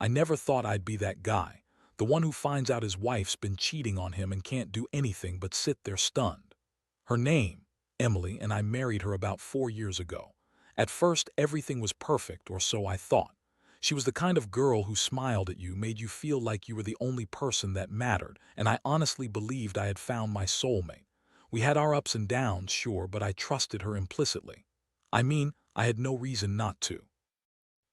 I never thought I'd be that guy, the one who finds out his wife's been cheating on him and can't do anything but sit there stunned. Her name, Emily, and I married her about 4 years ago. At first, everything was perfect, or so I thought. She was the kind of girl who smiled at you, made you feel like you were the only person that mattered, and I honestly believed I had found my soulmate. We had our ups and downs, sure, but I trusted her implicitly. I mean, I had no reason not to.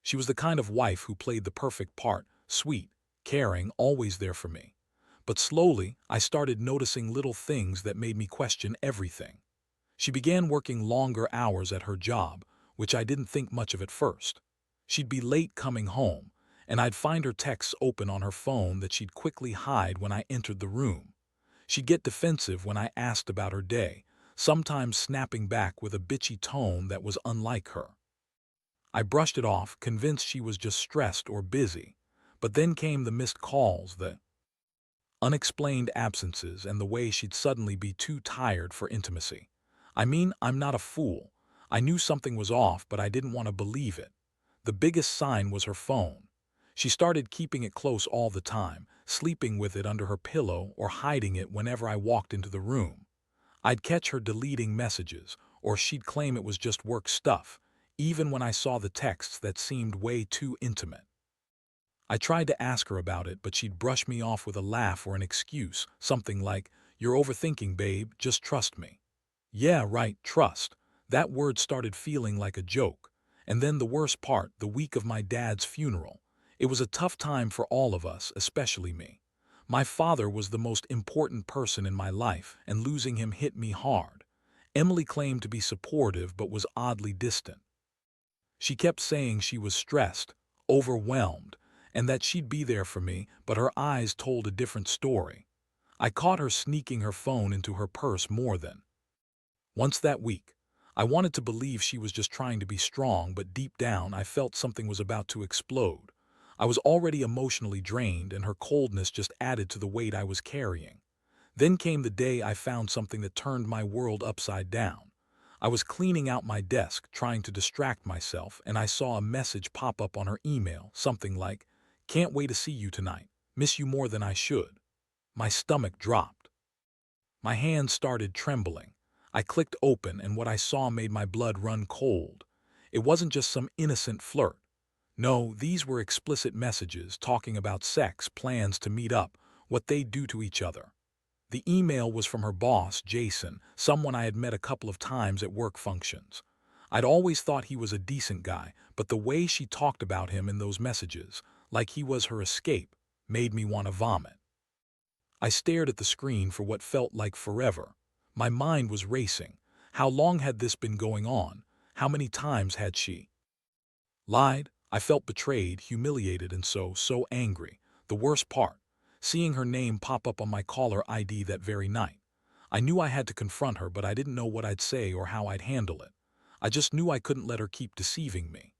She was the kind of wife who played the perfect part, sweet, caring, always there for me. But slowly, I started noticing little things that made me question everything. She began working longer hours at her job, which I didn't think much of at first. She'd be late coming home, and I'd find her texts open on her phone that she'd quickly hide when I entered the room. She'd get defensive when I asked about her day, sometimes snapping back with a bitchy tone that was unlike her. I brushed it off, convinced she was just stressed or busy. But then came the missed calls, the unexplained absences, and the way she'd suddenly be too tired for intimacy. I mean, I'm not a fool. I knew something was off, but I didn't want to believe it. The biggest sign was her phone. She started keeping it close all the time, sleeping with it under her pillow or hiding it whenever I walked into the room. I'd catch her deleting messages, or she'd claim it was just work stuff, even when I saw the texts that seemed way too intimate. I tried to ask her about it, but she'd brush me off with a laugh or an excuse, something like, "You're overthinking, babe, just trust me." Yeah, right, trust. That word started feeling like a joke. And then the worst part, the week of my dad's funeral. It was a tough time for all of us, especially me. My father was the most important person in my life, and losing him hit me hard. Emily claimed to be supportive but was oddly distant. She kept saying she was stressed, overwhelmed, and that she'd be there for me, but her eyes told a different story. I caught her sneaking her phone into her purse more than once that week. I wanted to believe she was just trying to be strong, but deep down I felt something was about to explode. I was already emotionally drained, and her coldness just added to the weight I was carrying. Then came the day I found something that turned my world upside down. I was cleaning out my desk, trying to distract myself, and I saw a message pop up on her email, something like, "Can't wait to see you tonight. Miss you more than I should." My stomach dropped. My hands started trembling. I clicked open, and what I saw made my blood run cold. It wasn't just some innocent flirt. No, these were explicit messages talking about sex, plans to meet up, what they'd do to each other. The email was from her boss, Jason, someone I had met a couple of times at work functions. I'd always thought he was a decent guy, but the way she talked about him in those messages, like he was her escape, made me want to vomit. I stared at the screen for what felt like forever. My mind was racing. How long had this been going on? How many times had she lied? I felt betrayed, humiliated, and so angry. The worst part, seeing her name pop up on my caller ID that very night. I knew I had to confront her, but I didn't know what I'd say or how I'd handle it. I just knew I couldn't let her keep deceiving me.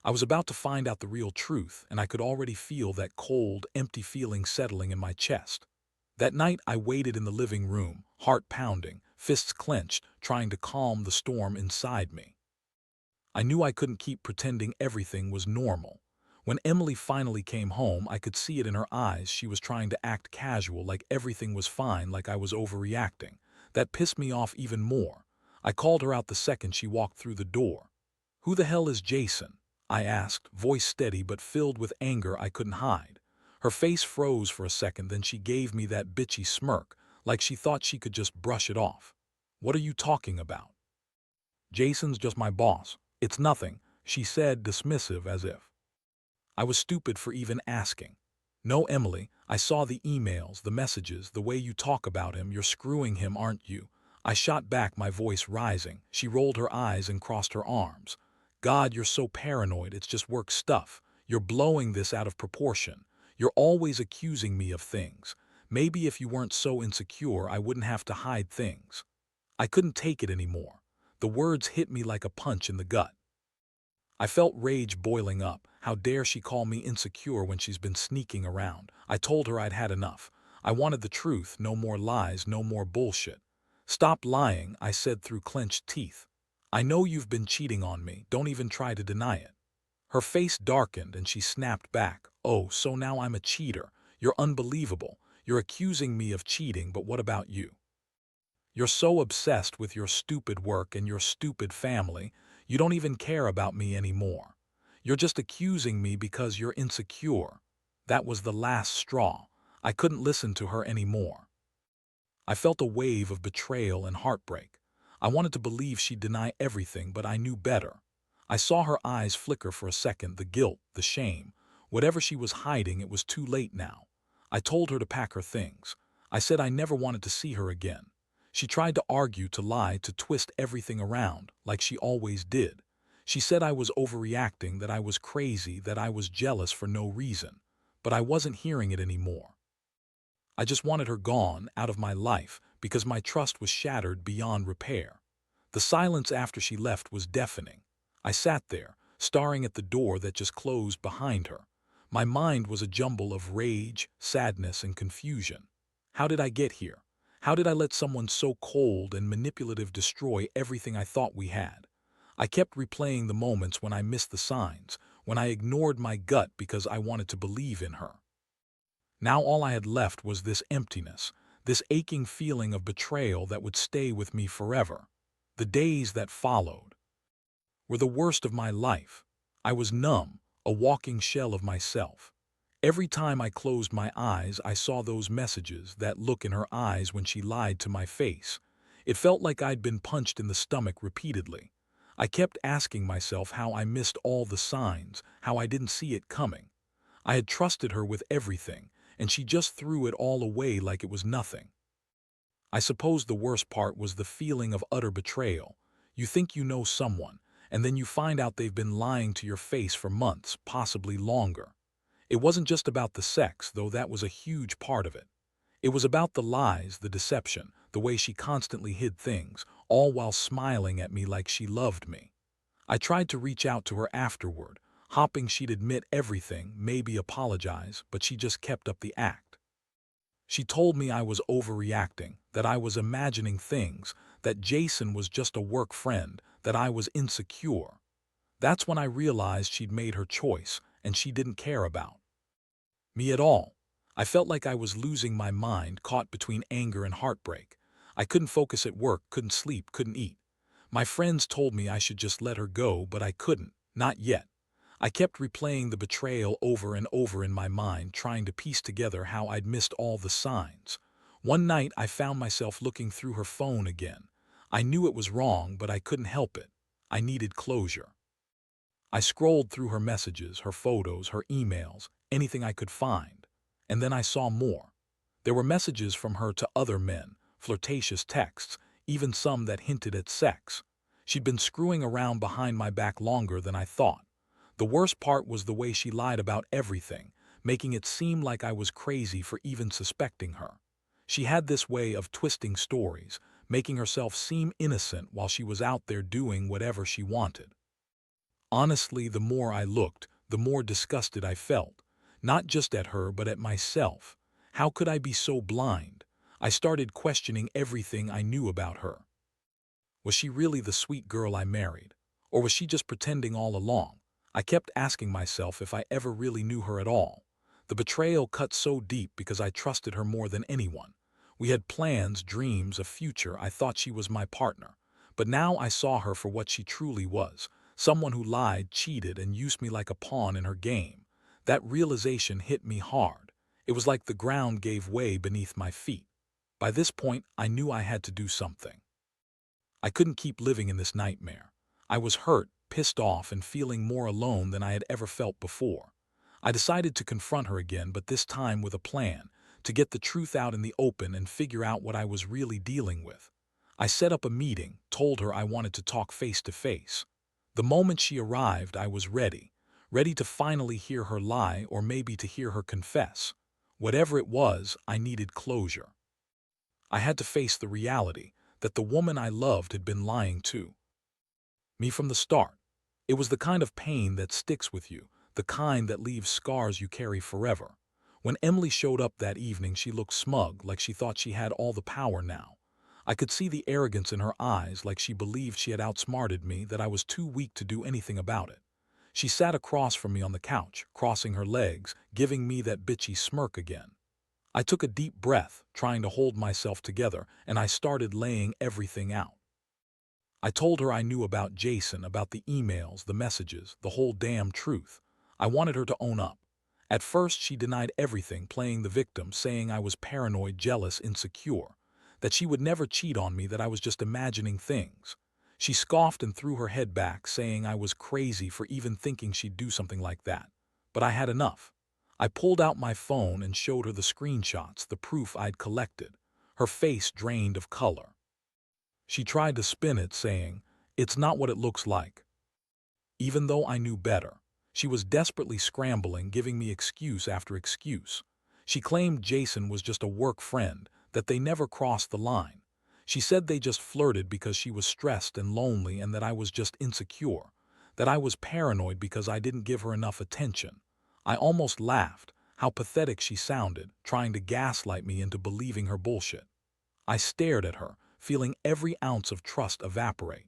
I was about to find out the real truth, and I could already feel that cold, empty feeling settling in my chest. That night I waited in the living room, heart pounding, fists clenched, trying to calm the storm inside me. I knew I couldn't keep pretending everything was normal. When Emily finally came home, I could see it in her eyes. She was trying to act casual, like everything was fine, like I was overreacting. That pissed me off even more. I called her out the second she walked through the door. "Who the hell is Jason?" I asked, voice steady but filled with anger I couldn't hide. Her face froze for a second, then she gave me that bitchy smirk, like she thought she could just brush it off. "What are you talking about?" "Jason's just my boss. It's nothing," she said, dismissive as if I was stupid for even asking. "No, Emily, I saw the emails, the messages, the way you talk about him. You're screwing him, aren't you?" I shot back, my voice rising. She rolled her eyes and crossed her arms. "God, you're so paranoid. It's just work stuff. You're blowing this out of proportion. You're always accusing me of things. Maybe if you weren't so insecure, I wouldn't have to hide things." I couldn't take it anymore. The words hit me like a punch in the gut. I felt rage boiling up. How dare she call me insecure when she's been sneaking around? I told her I'd had enough. I wanted the truth, no more lies, no more bullshit. "Stop lying," I said through clenched teeth. "I know you've been cheating on me. Don't even try to deny it." Her face darkened and she snapped back, "Oh, so now I'm a cheater. You're unbelievable. You're accusing me of cheating, but what about you? You're so obsessed with your stupid work and your stupid family, you don't even care about me anymore. You're just accusing me because you're insecure." That was the last straw. I couldn't listen to her anymore. I felt a wave of betrayal and heartbreak. I wanted to believe she'd deny everything, but I knew better. I saw her eyes flicker for a second, the guilt, the shame. Whatever she was hiding, it was too late now. I told her to pack her things. I said I never wanted to see her again. She tried to argue, to lie, to twist everything around, like she always did. She said I was overreacting, that I was crazy, that I was jealous for no reason. But I wasn't hearing it anymore. I just wanted her gone, out of my life, because my trust was shattered beyond repair. The silence after she left was deafening. I sat there, staring at the door that just closed behind her. My mind was a jumble of rage, sadness, and confusion. How did I get here? How did I let someone so cold and manipulative destroy everything I thought we had? I kept replaying the moments when I missed the signs, when I ignored my gut because I wanted to believe in her. Now all I had left was this emptiness, this aching feeling of betrayal that would stay with me forever. The days that followed were the worst of my life. I was numb, a walking shell of myself. Every time I closed my eyes, I saw those messages, that look in her eyes when she lied to my face. It felt like I'd been punched in the stomach repeatedly. I kept asking myself how I missed all the signs, how I didn't see it coming. I had trusted her with everything, and she just threw it all away like it was nothing. I suppose the worst part was the feeling of utter betrayal. You think you know someone, and then you find out they've been lying to your face for months, possibly longer. It wasn't just about the sex, though that was a huge part of it. It was about the lies, the deception, the way she constantly hid things, all while smiling at me like she loved me. I tried to reach out to her afterward, hoping she'd admit everything, maybe apologize, but she just kept up the act. She told me I was overreacting, that I was imagining things, that Jason was just a work friend, that I was insecure. That's when I realized she'd made her choice, and she didn't care about me at all. I felt like I was losing my mind, caught between anger and heartbreak. I couldn't focus at work, couldn't sleep, couldn't eat. My friends told me I should just let her go, but I couldn't, not yet. I kept replaying the betrayal over and over in my mind, trying to piece together how I'd missed all the signs. One night, I found myself looking through her phone again. I knew it was wrong, but I couldn't help it. I needed closure. I scrolled through her messages, her photos, her emails, anything I could find. And then I saw more. There were messages from her to other men, flirtatious texts, even some that hinted at sex. She'd been screwing around behind my back longer than I thought. The worst part was the way she lied about everything, making it seem like I was crazy for even suspecting her. She had this way of twisting stories, making herself seem innocent while she was out there doing whatever she wanted. Honestly, the more I looked, the more disgusted I felt. Not just at her, but at myself. How could I be so blind? I started questioning everything I knew about her. Was she really the sweet girl I married? Or was she just pretending all along? I kept asking myself if I ever really knew her at all. The betrayal cut so deep because I trusted her more than anyone. We had plans, dreams, a future. I thought she was my partner. But now I saw her for what she truly was, someone who lied, cheated, and used me like a pawn in her game. That realization hit me hard. It was like the ground gave way beneath my feet. By this point, I knew I had to do something. I couldn't keep living in this nightmare. I was hurt, pissed off, and feeling more alone than I had ever felt before. I decided to confront her again, but this time with a plan, to get the truth out in the open and figure out what I was really dealing with. I set up a meeting, told her I wanted to talk face to face. The moment she arrived, I was ready, ready to finally hear her lie, or maybe to hear her confess. Whatever it was, I needed closure. I had to face the reality that the woman I loved had been lying to me from the start. It was the kind of pain that sticks with you, the kind that leaves scars you carry forever. When Emily showed up that evening, she looked smug, like she thought she had all the power now. I could see the arrogance in her eyes, like she believed she had outsmarted me, that I was too weak to do anything about it. She sat across from me on the couch, crossing her legs, giving me that bitchy smirk again. I took a deep breath, trying to hold myself together, and I started laying everything out. I told her I knew about Jason, about the emails, the messages, the whole damn truth. I wanted her to own up. At first, she denied everything, playing the victim, saying I was paranoid, jealous, insecure, that she would never cheat on me, that I was just imagining things. She scoffed and threw her head back, saying I was crazy for even thinking she'd do something like that. But I had enough. I pulled out my phone and showed her the screenshots, the proof I'd collected. Her face drained of color. She tried to spin it, saying, "It's not what it looks like." Even though I knew better, she was desperately scrambling, giving me excuse after excuse. She claimed Jason was just a work friend, that they never crossed the line. She said they just flirted because she was stressed and lonely, and that I was just insecure, that I was paranoid because I didn't give her enough attention. I almost laughed. How pathetic she sounded, trying to gaslight me into believing her bullshit. I stared at her, feeling every ounce of trust evaporate.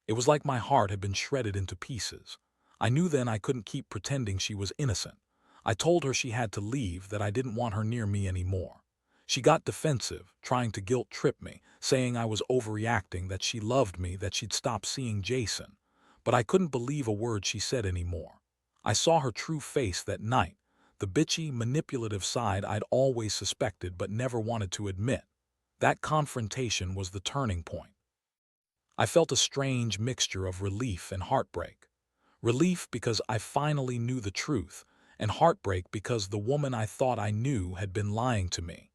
It was like my heart had been shredded into pieces. I knew then I couldn't keep pretending she was innocent. I told her she had to leave, that I didn't want her near me anymore. She got defensive, trying to guilt-trip me, saying I was overreacting, that she loved me, that she'd stop seeing Jason. But I couldn't believe a word she said anymore. I saw her true face that night, the bitchy, manipulative side I'd always suspected but never wanted to admit. That confrontation was the turning point. I felt a strange mixture of relief and heartbreak. Relief because I finally knew the truth, and heartbreak because the woman I thought I knew had been lying to me.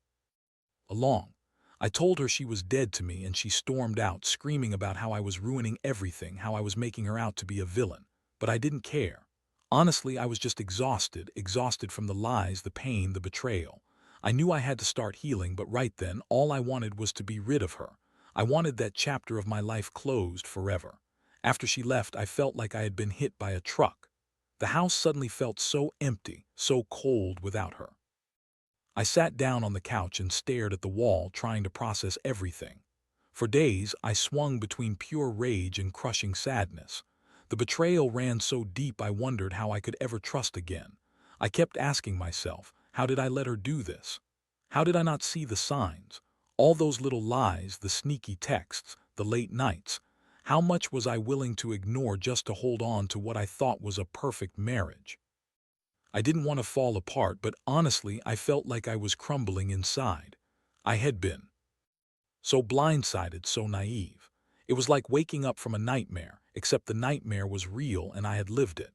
Along, I told her she was dead to me, and she stormed out, screaming about how I was ruining everything, how I was making her out to be a villain. But I didn't care. Honestly, I was just exhausted from the lies, the pain, the betrayal. I knew I had to start healing, but right then, all I wanted was to be rid of her. I wanted that chapter of my life closed forever. After she left, I felt like I had been hit by a truck. The house suddenly felt so empty, so cold without her. I sat down on the couch and stared at the wall, trying to process everything. For days, I swung between pure rage and crushing sadness. The betrayal ran so deep I wondered how I could ever trust again. I kept asking myself, how did I let her do this? How did I not see the signs? All those little lies, the sneaky texts, the late nights. How much was I willing to ignore just to hold on to what I thought was a perfect marriage? I didn't want to fall apart, but honestly, I felt like I was crumbling inside. I had been so blindsided, so naive. It was like waking up from a nightmare, except the nightmare was real and I had lived it.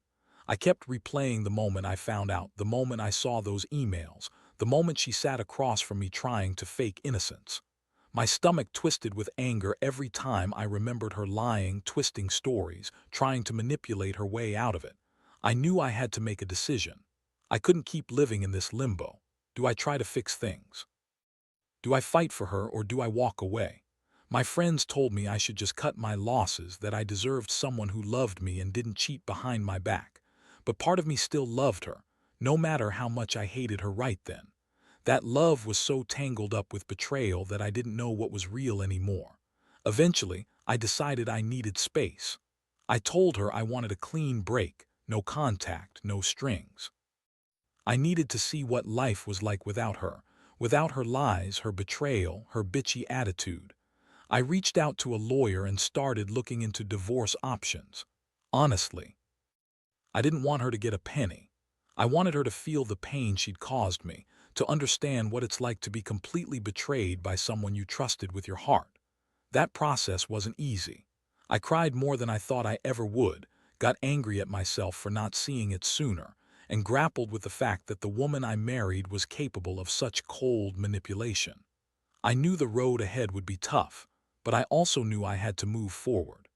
I kept replaying the moment I found out, the moment I saw those emails, the moment she sat across from me trying to fake innocence. My stomach twisted with anger every time I remembered her lying, twisting stories, trying to manipulate her way out of it. I knew I had to make a decision. I couldn't keep living in this limbo. Do I try to fix things? Do I fight for her, or do I walk away? My friends told me I should just cut my losses, that I deserved someone who loved me and didn't cheat behind my back. But part of me still loved her, no matter how much I hated her right then. That love was so tangled up with betrayal that I didn't know what was real anymore. Eventually, I decided I needed space. I told her I wanted a clean break, no contact, no strings. I needed to see what life was like without her lies, her betrayal, her bitchy attitude. I reached out to a lawyer and started looking into divorce options. Honestly, I didn't want her to get a penny. I wanted her to feel the pain she'd caused me, to understand what it's like to be completely betrayed by someone you trusted with your heart. That process wasn't easy. I cried more than I thought I ever would, got angry at myself for not seeing it sooner, and grappled with the fact that the woman I married was capable of such cold manipulation. I knew the road ahead would be tough, but I also knew I had to move forward.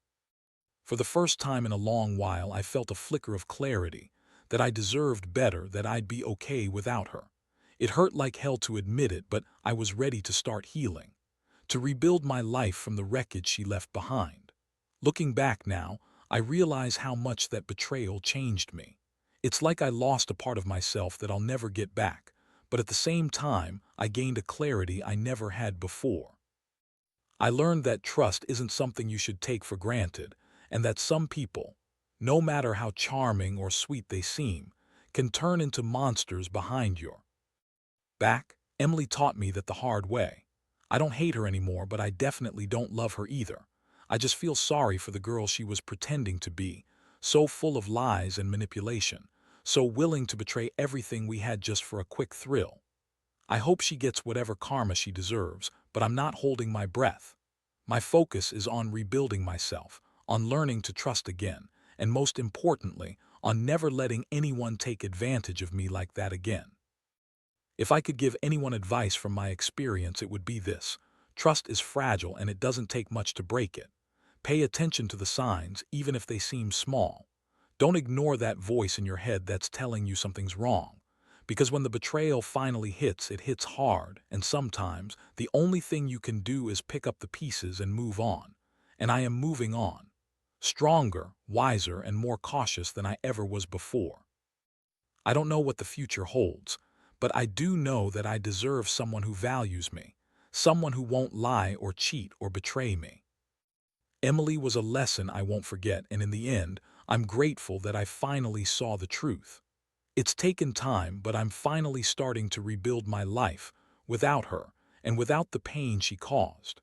For the first time in a long while, I felt a flicker of clarity, that I deserved better, that I'd be okay without her. It hurt like hell to admit it, but I was ready to start healing, to rebuild my life from the wreckage she left behind. Looking back now, I realize how much that betrayal changed me. It's like I lost a part of myself that I'll never get back, but at the same time, I gained a clarity I never had before. I learned that trust isn't something you should take for granted, and that some people, no matter how charming or sweet they seem, can turn into monsters behind your back. Emily taught me that the hard way. I don't hate her anymore, but I definitely don't love her either. I just feel sorry for the girl she was pretending to be, so full of lies and manipulation, so willing to betray everything we had just for a quick thrill. I hope she gets whatever karma she deserves, but I'm not holding my breath. My focus is on rebuilding myself, on learning to trust again, and most importantly, on never letting anyone take advantage of me like that again. If I could give anyone advice from my experience, it would be this. Trust is fragile and it doesn't take much to break it. Pay attention to the signs, even if they seem small. Don't ignore that voice in your head that's telling you something's wrong. Because when the betrayal finally hits, it hits hard, and sometimes the only thing you can do is pick up the pieces and move on. And I am moving on. Stronger, wiser, and more cautious than I ever was before. I don't know what the future holds, but I do know that I deserve someone who values me, someone who won't lie or cheat or betray me. Emily was a lesson I won't forget, and in the end, I'm grateful that I finally saw the truth. It's taken time, but I'm finally starting to rebuild my life without her and without the pain she caused.